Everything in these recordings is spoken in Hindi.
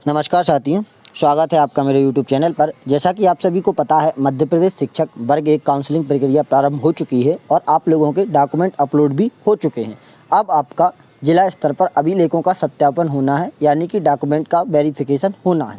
नमस्कार साथियों, स्वागत है आपका मेरे YouTube चैनल पर। जैसा कि आप सभी को पता है, मध्य प्रदेश शिक्षक वर्ग 1 काउंसलिंग प्रक्रिया प्रारंभ हो चुकी है और आप लोगों के डॉक्यूमेंट अपलोड भी हो चुके हैं। अब आपका जिला स्तर पर अभिलेखों का सत्यापन होना है, यानी कि डॉक्यूमेंट का वेरिफिकेशन होना है।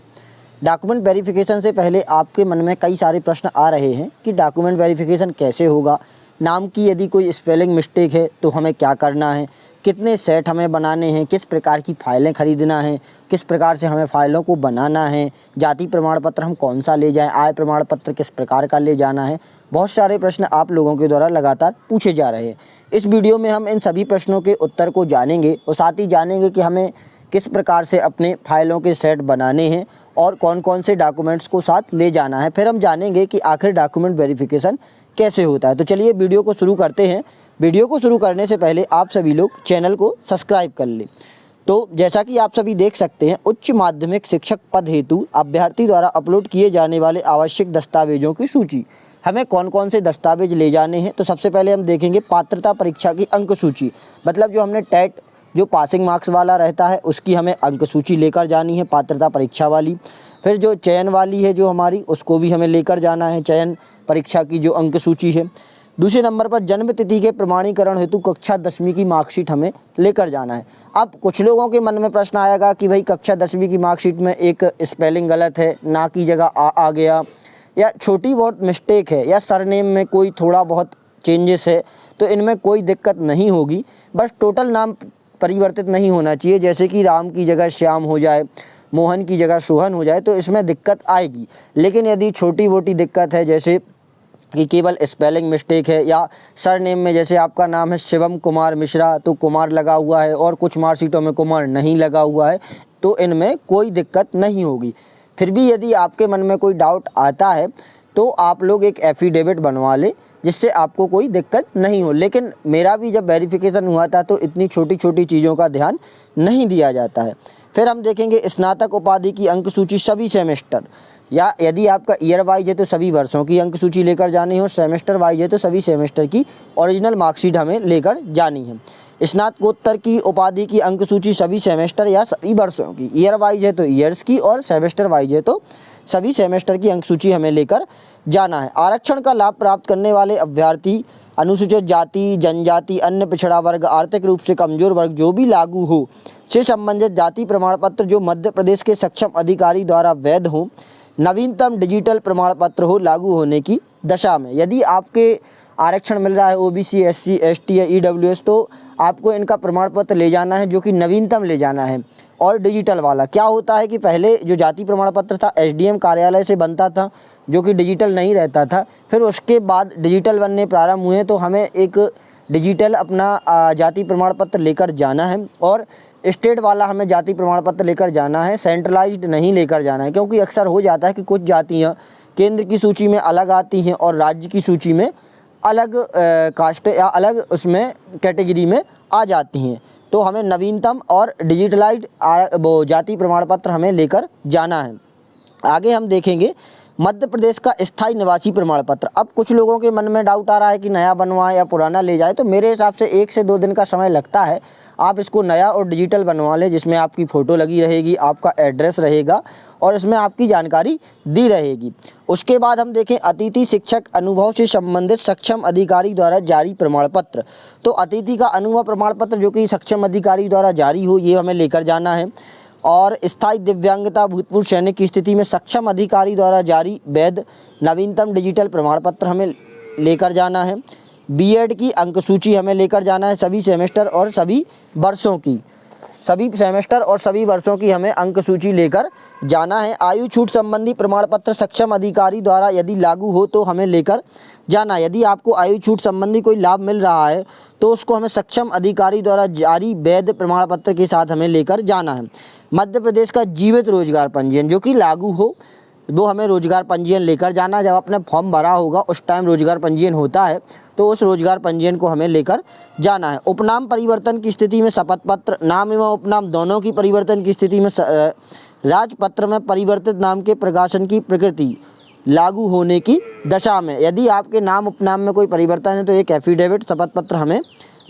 डॉक्यूमेंट वेरिफिकेशन से पहले आपके मन में कई सारे प्रश्न आ रहे हैं कि डॉक्यूमेंट वेरिफिकेशन कैसे होगा, नाम की यदि कोई स्पेलिंग मिस्टेक है तो हमें क्या करना है, कितने सेट हमें बनाने हैं, किस प्रकार की फ़ाइलें खरीदना है, किस प्रकार से हमें फ़ाइलों को बनाना है, जाति प्रमाण पत्र हम कौन सा ले जाएं, आय प्रमाण पत्र किस प्रकार का ले जाना है। बहुत सारे प्रश्न आप लोगों के द्वारा लगातार पूछे जा रहे हैं। इस वीडियो में हम इन सभी प्रश्नों के उत्तर को जानेंगे और साथ ही जानेंगे कि हमें किस प्रकार से अपने फ़ाइलों के सेट बनाने हैं और कौन कौन से डॉक्यूमेंट्स को साथ ले जाना है। फिर हम जानेंगे कि आखिर डॉक्यूमेंट वेरिफिकेशन कैसे होता है। तो चलिए वीडियो को शुरू करते हैं। वीडियो को शुरू करने से पहले आप सभी लोग चैनल को सब्सक्राइब कर लें। तो जैसा कि आप सभी देख सकते हैं, उच्च माध्यमिक शिक्षक पद हेतु अभ्यर्थी द्वारा अपलोड किए जाने वाले आवश्यक दस्तावेजों की सूची। हमें कौन कौन से दस्तावेज ले जाने हैं, तो सबसे पहले हम देखेंगे पात्रता परीक्षा की अंक सूची। मतलब जो हमने टेट जो पासिंग मार्क्स वाला रहता है उसकी हमें अंक सूची लेकर जानी है, पात्रता परीक्षा वाली। फिर जो चयन वाली है जो हमारी, उसको भी हमें लेकर जाना है, चयन परीक्षा की जो अंक सूची है। दूसरे नंबर पर जन्म तिथि के प्रमाणीकरण हेतु कक्षा 10वीं की मार्कशीट हमें लेकर जाना है। अब कुछ लोगों के मन में प्रश्न आएगा कि भाई कक्षा 10वीं की मार्कशीट में एक स्पेलिंग गलत है, ना की जगह आ गया, या छोटी बहुत मिस्टेक है, या सरनेम में कोई थोड़ा बहुत चेंजेस है, तो इनमें कोई दिक्कत नहीं होगी। बस टोटल नाम परिवर्तित नहीं होना चाहिए, जैसे कि राम की जगह श्याम हो जाए, मोहन की जगह सोहन हो जाए, तो इसमें दिक्कत आएगी। लेकिन यदि छोटी मोटी दिक्कत है, जैसे कि केवल स्पेलिंग मिस्टेक है, या सरनेम में जैसे आपका नाम है शिवम कुमार मिश्रा तो कुमार लगा हुआ है और कुछ मार्कशीटों में कुमार नहीं लगा हुआ है, तो इनमें कोई दिक्कत नहीं होगी। फिर भी यदि आपके मन में कोई डाउट आता है तो आप लोग एक एफिडेविट बनवा लें, जिससे आपको कोई दिक्कत नहीं हो। लेकिन मेरा भी जब वेरिफिकेशन हुआ था तो इतनी छोटी छोटी चीज़ों का ध्यान नहीं दिया जाता है। फिर हम देखेंगे स्नातक उपाधि की अंक सूची सभी सेमेस्टर, या यदि आपका ईयर वाइज है तो सभी वर्षों की अंक सूची लेकर जानी है, और सेमेस्टर वाइज है तो सभी सेमेस्टर की ओरिजिनल मार्कशीट हमें लेकर जानी है। स्नातकोत्तर की उपाधि की अंक सूची सभी सेमेस्टर या सभी वर्षों की, ईयर वाइज है तो ईयर्स की, और सेमेस्टर वाइज है तो सभी सेमेस्टर की अंक सूची हमें लेकर जाना है। आरक्षण का लाभ प्राप्त करने वाले अभ्यर्थी, अनुसूचित जाति, जनजाति, अन्य पिछड़ा वर्ग, आर्थिक रूप से कमजोर वर्ग जो भी लागू हो से संबंधित जाति प्रमाण पत्र जो मध्य प्रदेश के सक्षम अधिकारी द्वारा वैध हो, नवीनतम डिजिटल प्रमाण पत्र हो लागू होने की दशा में। यदि आपके आरक्षण मिल रहा है ओबीसी, एससी, एसटी या ईडब्ल्यूएस, तो आपको इनका प्रमाण पत्र ले जाना है, जो कि नवीनतम ले जाना है। और डिजिटल वाला क्या होता है कि पहले जो जाति प्रमाण पत्र था एसडीएम कार्यालय से बनता था, जो कि डिजिटल नहीं रहता था। फिर उसके बाद डिजिटल बनने प्रारंभ हुए, तो हमें एक डिजिटल अपना जाति प्रमाण पत्र लेकर जाना है, और स्टेट वाला हमें जाति प्रमाण पत्र लेकर जाना है, सेंट्रलाइज्ड नहीं लेकर जाना है। क्योंकि अक्सर हो जाता है कि कुछ जातियाँ केंद्र की सूची में अलग आती हैं और राज्य की सूची में अलग कास्ट या अलग उसमें कैटेगरी में आ जाती हैं। तो हमें नवीनतम और डिजिटलाइज्ड वो जाति प्रमाण पत्र हमें लेकर जाना है। आगे हम देखेंगे मध्य प्रदेश का स्थायी निवासी प्रमाण पत्र। अब कुछ लोगों के मन में डाउट आ रहा है कि नया बनवाएं या पुराना ले जाए, तो मेरे हिसाब से 1 से 2 दिन का समय लगता है। आप इसको नया और डिजिटल बनवा लें, जिसमें आपकी फ़ोटो लगी रहेगी, आपका एड्रेस रहेगा और इसमें आपकी जानकारी दी रहेगी। उसके बाद हम देखें अतिथि शिक्षक अनुभव से संबंधित सक्षम अधिकारी द्वारा जारी प्रमाण पत्र। तो अतिथि का अनुभव प्रमाण पत्र जो कि सक्षम अधिकारी द्वारा जारी हो, ये हमें लेकर जाना है। और स्थायी दिव्यांगता भूतपूर्व सैनिक की स्थिति में सक्षम अधिकारी द्वारा जारी वैध नवीनतम डिजिटल प्रमाण पत्र हमें लेकर जाना है। बीएड की अंक सूची हमें लेकर जाना है, सभी सेमेस्टर और सभी वर्षों की, सभी सेमेस्टर और सभी वर्षों की हमें अंक सूची लेकर जाना है। आयु छूट संबंधी प्रमाण पत्र सक्षम अधिकारी द्वारा यदि लागू हो तो हमें लेकर जाना है। यदि आपको आयु छूट संबंधी कोई लाभ मिल रहा है तो उसको हमें सक्षम अधिकारी द्वारा जारी वैध प्रमाण पत्र के साथ हमें लेकर जाना है। मध्य प्रदेश का जीवित रोजगार पंजीयन जो कि लागू हो, वो हमें रोजगार पंजीयन लेकर जाना। जब आपने फॉर्म भरा होगा उस टाइम रोजगार पंजीयन होता है, तो उस रोजगार पंजीयन को हमें लेकर जाना है। उपनाम परिवर्तन की स्थिति में शपथ पत्र, नाम एवं उपनाम दोनों की परिवर्तन की स्थिति में राजपत्र में परिवर्तित नाम के प्रकाशन की प्रकृति लागू होने की दशा में। यदि आपके नाम उपनाम में कोई परिवर्तन है तो एक एफिडेविट शपथ पत्र हमें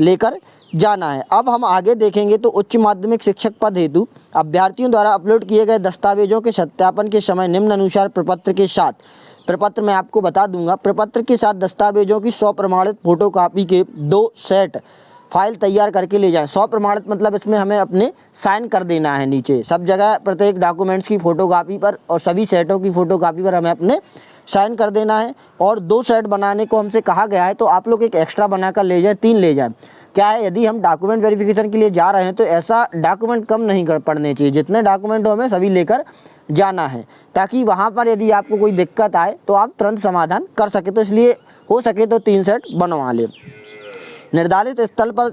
लेकर जाना है। अब हम आगे देखेंगे तो उच्च माध्यमिक शिक्षक पद हेतु अभ्यर्थियों द्वारा अपलोड किए गए दस्तावेजों के सत्यापन के समय निम्न अनुसार प्रपत्र के साथ, प्रपत्र मैं आपको बता दूंगा, प्रपत्र के साथ दस्तावेजों की 100 प्रमाणित फोटोकॉपी के 2 सेट फाइल तैयार करके ले जाएं। 100 प्रमाणित मतलब इसमें हमें अपने साइन कर देना है नीचे सब जगह, प्रत्येक डॉक्यूमेंट्स की फ़ोटोकॉपी पर और सभी सेटों की फ़ोटोकॉपी पर हमें अपने साइन कर देना है। और 2 सेट बनाने को हमसे कहा गया है, तो आप लोग एक एक्स्ट्रा बनाकर ले जाएं, 3 ले जाएं। क्या है, यदि हम डॉक्यूमेंट वेरिफिकेशन के लिए जा रहे हैं तो ऐसा डॉक्यूमेंट कम नहीं पड़ने चाहिए, जितने डॉक्यूमेंट हमें सभी लेकर जाना है, ताकि वहाँ पर यदि आपको कोई दिक्कत आए तो आप तुरंत समाधान कर सके। तो इसलिए हो सके तो 3 सेट बनवा लें। निर्धारित स्थल पर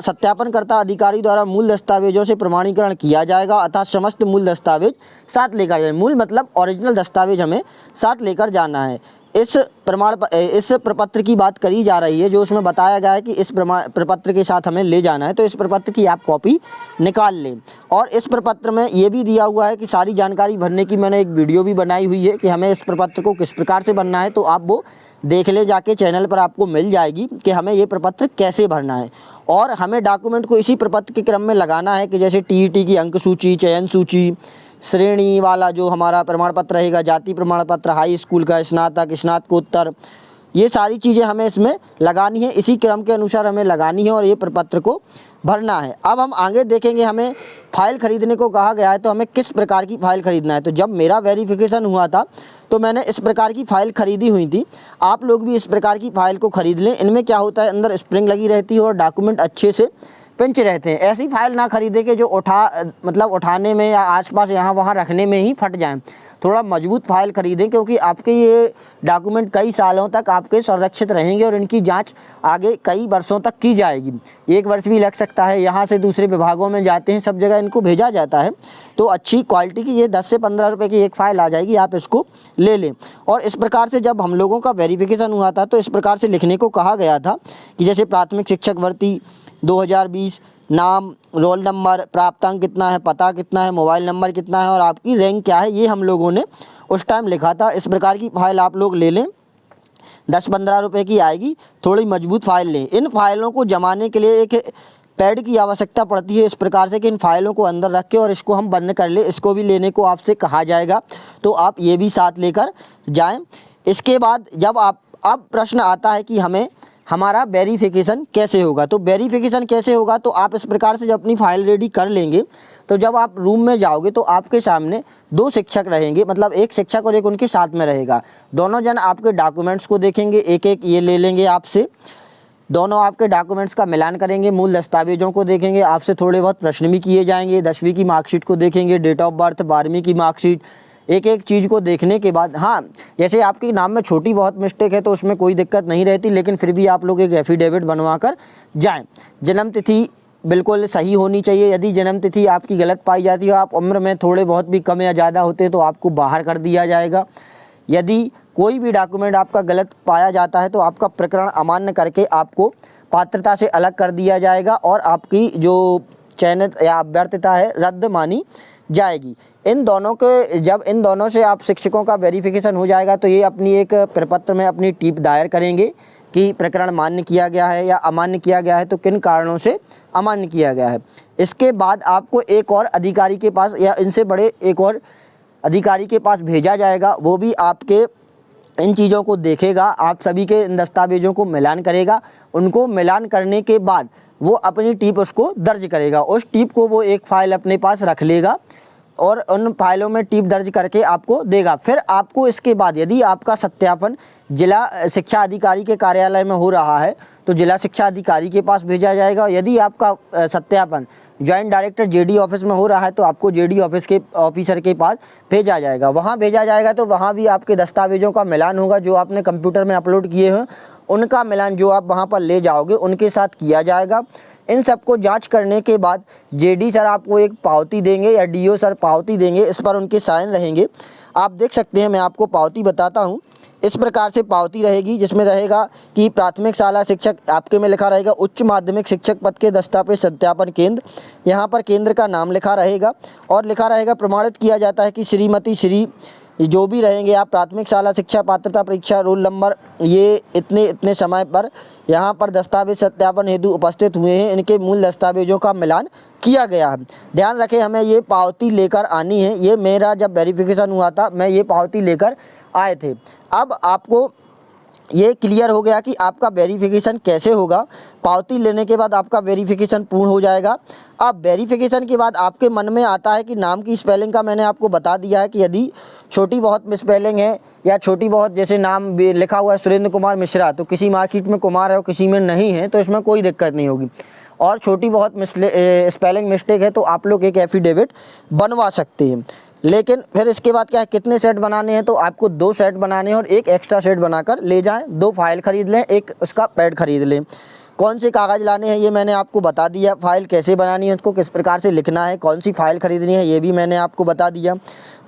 सत्यापनकर्ता अधिकारी द्वारा मूल दस्तावेजों से प्रमाणीकरण किया जाएगा, अर्थात समस्त मूल दस्तावेज साथ लेकर जाए। मूल मतलब ओरिजिनल दस्तावेज हमें साथ लेकर जाना है। इस प्रपत्र की बात करी जा रही है, जो उसमें बताया गया है कि इस प्रपत्र के साथ हमें ले जाना है, तो इस प्रपत्र की आप कॉपी निकाल लें। और इस प्रपत्र में ये भी दिया हुआ है कि सारी जानकारी भरने की मैंने एक वीडियो भी बनाई हुई है कि हमें इस प्रपत्र को किस प्रकार से भरना है, तो आप वो देख ले जाके, चैनल पर आपको मिल जाएगी कि हमें ये प्रपत्र कैसे भरना है। और हमें डॉक्यूमेंट को इसी प्रपत्र के क्रम में लगाना है कि जैसे टीईटी की अंक सूची, चयन सूची, श्रेणी वाला जो हमारा प्रमाण पत्र रहेगा, जाति प्रमाण पत्र, हाई स्कूल का, स्नातक, स्नातकोत्तर, ये सारी चीज़ें हमें इसमें लगानी है, इसी क्रम के अनुसार हमें लगानी है और ये प्रपत्र को भरना है। अब हम आगे देखेंगे, हमें फ़ाइल ख़रीदने को कहा गया है, तो हमें किस प्रकार की फ़ाइल ख़रीदना है। तो जब मेरा वेरिफिकेशन हुआ था तो मैंने इस प्रकार की फ़ाइल ख़रीदी हुई थी, आप लोग भी इस प्रकार की फ़ाइल को ख़रीद लें। इनमें क्या होता है, अंदर स्प्रिंग लगी रहती है और डॉक्यूमेंट अच्छे से पिंच रहते हैं। ऐसी फाइल ना खरीदे कि जो उठाने में या आसपास यहाँ वहाँ रखने में ही फट जाएं। थोड़ा मजबूत फाइल खरीदें, क्योंकि आपके ये डॉक्यूमेंट कई सालों तक आपके संरक्षित रहेंगे और इनकी जांच आगे कई वर्षों तक की जाएगी। 1 वर्ष भी लग सकता है। यहाँ से दूसरे विभागों में जाते हैं, सब जगह इनको भेजा जाता है। तो अच्छी क्वालिटी की ये 10 से 15 रुपये की एक फ़ाइल आ जाएगी, आप इसको ले लें। और इस प्रकार से जब हम लोगों का वेरिफिकेशन हुआ था तो इस प्रकार से लिखने को कहा गया था कि जैसे प्राथमिक शिक्षक भर्ती 2020, नाम, रोल नंबर, प्राप्तांक कितना है, पता कितना है, मोबाइल नंबर कितना है और आपकी रैंक क्या है, ये हम लोगों ने उस टाइम लिखा था। इस प्रकार की फ़ाइल आप लोग ले लें, 10-15 रुपये की आएगी, थोड़ी मजबूत फ़ाइल लें। इन फाइलों को जमाने के लिए एक पैड की आवश्यकता पड़ती है, इस प्रकार से कि इन फाइलों को अंदर रख के और इसको हम बंद कर ले। इसको भी लेने को आपसे कहा जाएगा, तो आप ये भी साथ लेकर जाएं। इसके बाद जब अब प्रश्न आता है कि हमारा वेरिफिकेशन कैसे होगा। तो वेरिफिकेशन कैसे होगा, तो आप इस प्रकार से जब अपनी फ़ाइल रेडी कर लेंगे तो जब आप रूम में जाओगे तो आपके सामने 2 शिक्षक रहेंगे, मतलब एक शिक्षक और एक उनके साथ में रहेगा। दोनों जन आपके डॉक्यूमेंट्स को देखेंगे, एक ये ले लेंगे आपसे, दोनों आपके डॉक्यूमेंट्स का मिलान करेंगे, मूल दस्तावेजों को देखेंगे, आपसे थोड़े बहुत प्रश्न भी किए जाएंगे, 10वीं की मार्कशीट को देखेंगे, डेट ऑफ बर्थ, 12वीं की मार्कशीट, एक चीज़ को देखने के बाद, हाँ जैसे आपके नाम में छोटी बहुत मिस्टेक है तो उसमें कोई दिक्कत नहीं रहती, लेकिन फिर भी आप लोग एक एफिडेविट बनवा कर जाएँ। जन्म तिथि बिल्कुल सही होनी चाहिए। यदि जन्म तिथि आपकी गलत पाई जाती है, आप उम्र में थोड़े बहुत भी कम या ज़्यादा होते हैं तो आपको बाहर कर दिया जाएगा। यदि कोई भी डॉक्यूमेंट आपका गलत पाया जाता है तो आपका प्रकरण अमान्य करके आपको पात्रता से अलग कर दिया जाएगा और आपकी जो चयनित या अभ्यर्थिता है रद्द मानी जाएगी। इन दोनों से आप शिक्षकों का वेरिफिकेशन हो जाएगा तो ये अपनी एक प्रपत्र में अपनी टीप दायर करेंगे कि प्रकरण मान्य किया गया है या अमान्य किया गया है, तो किन कारणों से अमान्य किया गया है। इसके बाद आपको एक और अधिकारी के पास या इनसे बड़े एक और अधिकारी के पास भेजा जाएगा, वो भी आपके इन चीज़ों को देखेगा, आप सभी के इन दस्तावेजों को मिलान करेगा। उनको मिलान करने के बाद वो अपनी टिप उसको दर्ज करेगा। उस टिप को वो एक फ़ाइल अपने पास रख लेगा और उन फाइलों में टिप दर्ज करके आपको देगा। फिर आपको इसके बाद यदि आपका सत्यापन जिला शिक्षा अधिकारी के कार्यालय में हो रहा है तो जिला शिक्षा अधिकारी के पास भेजा जाएगा। यदि आपका सत्यापन जॉइंट डायरेक्टर जेडी ऑफिस में हो रहा है तो आपको जेडी ऑफिस के ऑफिसर के पास भेजा जाएगा। वहाँ भेजा जाएगा तो वहाँ भी आपके दस्तावेजों का मिलान होगा, जो आपने कंप्यूटर में अपलोड किए हैं उनका मिलान जो आप वहाँ पर ले जाओगे उनके साथ किया जाएगा। इन सबको जांच करने के बाद जेडी सर आपको एक पावती देंगे या डीओ सर पावती देंगे, इस पर उनके साइन रहेंगे। आप देख सकते हैं, मैं आपको पावती बताता हूँ। इस प्रकार से पावती रहेगी जिसमें रहेगा कि प्राथमिक शाला शिक्षक, आपके में लिखा रहेगा उच्च माध्यमिक शिक्षक पद के दस्तावेज सत्यापन केंद्र, यहाँ पर केंद्र का नाम लिखा रहेगा और लिखा रहेगा प्रमाणित किया जाता है कि श्रीमती श्री जो भी रहेंगे आप प्राथमिक शाला शिक्षा पात्रता परीक्षा रोल नंबर ये इतने समय पर यहाँ पर दस्तावेज सत्यापन हेतु उपस्थित हुए हैं, इनके मूल दस्तावेजों का मिलान किया गया है। ध्यान रखें, हमें ये पावती लेकर आनी है। ये मेरा जब वेरिफिकेशन हुआ था मैं ये पावती लेकर आए थे। अब आपको ये क्लियर हो गया कि आपका वेरिफिकेशन कैसे होगा। पावती लेने के बाद आपका वेरिफिकेशन पूर्ण हो जाएगा। अब वेरिफिकेशन के बाद आपके मन में आता है कि नाम की स्पेलिंग का मैंने आपको बता दिया है कि यदि छोटी बहुत मिसस्पेलिंग है या छोटी बहुत, जैसे नाम लिखा हुआ है सुरेंद्र कुमार मिश्रा, तो किसी मार्कशीट में कुमार है और किसी में नहीं है, तो इसमें कोई दिक्कत नहीं होगी। और छोटी बहुत स्पेलिंग मिस्टेक है तो आप लोग एक एफिडेविट बनवा सकते हैं। लेकिन फिर इसके बाद क्या है, कितने सेट बनाने हैं, तो आपको 2 सेट बनाने हैं और एक एक्स्ट्रा सेट बनाकर ले जाएं। 2 फाइल खरीद लें, एक उसका पैड खरीद लें। कौन से कागज़ लाने हैं ये मैंने आपको बता दिया। फाइल कैसे बनानी है, उसको किस प्रकार से लिखना है, कौन सी फाइल खरीदनी है ये भी मैंने आपको बता दिया।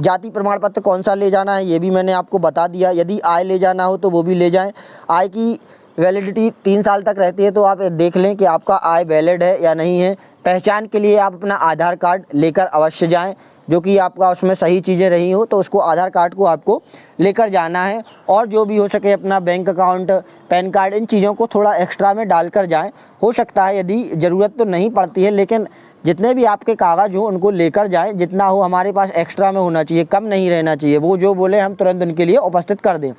जाति प्रमाण पत्र कौन सा ले जाना है ये भी मैंने आपको बता दिया। यदि आय ले जाना हो तो वो भी ले जाएँ। आय की वैलिडिटी 3 साल तक रहती है, तो आप देख लें कि आपका आय वैलिड है या नहीं है। पहचान के लिए आप अपना आधार कार्ड लेकर अवश्य जाएं, जो कि आपका उसमें सही चीज़ें रही हो तो उसको आधार कार्ड को आपको लेकर जाना है। और जो भी हो सके अपना बैंक अकाउंट, पैन कार्ड, इन चीज़ों को थोड़ा एक्स्ट्रा में डालकर जाएं। हो सकता है यदि ज़रूरत तो नहीं पड़ती है, लेकिन जितने भी आपके कागज़ हो उनको लेकर जाएं। जितना हो हमारे पास एक्स्ट्रा में होना चाहिए, कम नहीं रहना चाहिए। वो जो बोले हम तुरंत उनके लिए उपस्थित कर दें।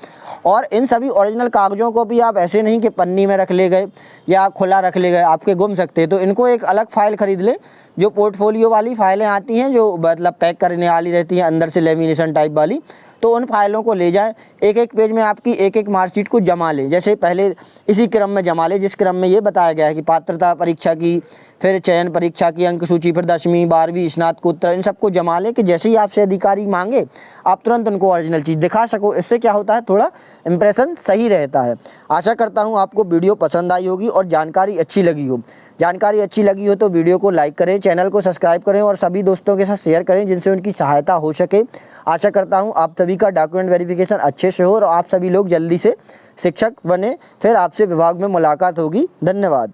और इन सभी ओरिजिनल कागज़ों को भी आप ऐसे नहीं कि पन्नी में रख ले गए या खुला रख ले गए, आपके गुम सकते हैं। तो इनको एक अलग फ़ाइल ख़रीद लें, जो पोर्टफोलियो वाली फ़ाइलें आती हैं, जो मतलब पैक करने वाली रहती हैं, अंदर से लेमिनेशन टाइप वाली, तो उन फाइलों को ले जाएं। एक पेज में आपकी एक मार्कशीट को जमा लें। जैसे पहले इसी क्रम में जमा लें जिस क्रम में ये बताया गया है कि पात्रता परीक्षा की, फिर चयन परीक्षा की अंक सूची, फिर 10वीं 12वीं स्नातकोत्तर, इन सबको जमा लें कि जैसे ही आपसे अधिकारी मांगे आप तुरंत उनको ओरिजिनल चीज़ दिखा सको। इससे क्या होता है, थोड़ा इंप्रेशन सही रहता है। आशा करता हूँ आपको वीडियो पसंद आई होगी और जानकारी अच्छी लगी हो। जानकारी अच्छी लगी हो तो वीडियो को लाइक करें, चैनल को सब्सक्राइब करें और सभी दोस्तों के साथ शेयर करें जिनसे उनकी सहायता हो सके। आशा करता हूं आप सभी का डॉक्यूमेंट वेरिफिकेशन अच्छे से हो और आप सभी लोग जल्दी से शिक्षक बने। फिर आपसे विभाग में मुलाकात होगी। धन्यवाद।